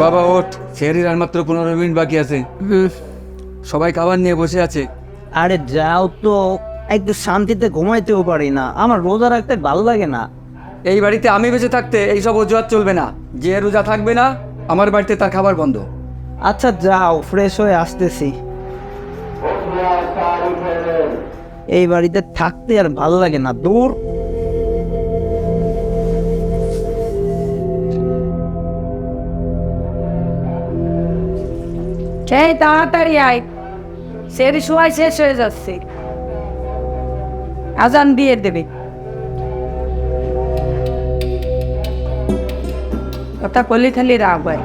বাবা ওঠ, সেহরির আর মাত্র 15 মিনিট বাকি আছে। সবাই খাবার নিয়ে বসে আছে। আরে যাও তো, একটু শান্তিতে ঘুমাইতেও পারি না, আমার রোজা রাখতে ভালো লাগে না। এই বাড়িতে আমি বেঁচে থাকতে এইসব অজুহাত চলবে না। যে রোজা থাকবে না আমার বাড়িতে তার খাবার বন্ধ। আচ্ছা যাও, ফ্রেশ হয়ে আসতেছি। এই বাড়িতে থাকতে আর ভালো লাগে না, দূর। এই তাড়াতাড়ি আয়, সেরি সময় শেষ হয়ে যাচ্ছে, আজান দিয়ে দেবে। কথা বলি খালি রাগ হয়।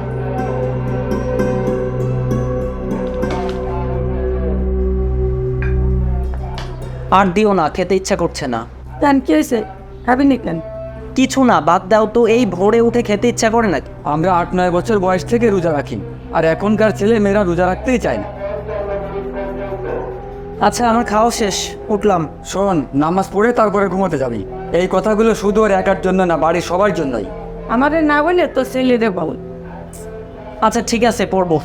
আর দিও না, খেতে ইচ্ছা করছে না। কেন কি হয়েছে, খাবি নি কেন? কিছু না, বাদ দাও তো, এই ভোরে উঠে খেতে ইচ্ছা করে না। আমরা 8-9 বছর বয়স থেকে রোজা রাখি, আর এখনকার ছেলে মেয়েরা রোজা রাখতেই চায় না। আচ্ছা আমার খাওয়া শেষ, উঠলাম। শোন, নামাজ পড়ে তারপরে ঘুমোতে যাবি। এই কথাগুলো শুধু ওর একার জন্য না, বাড়ির সবার জন্যই। আমাদের না বলে তো ছেলেদের বল। আচ্ছা ঠিক আছে, পড়বো।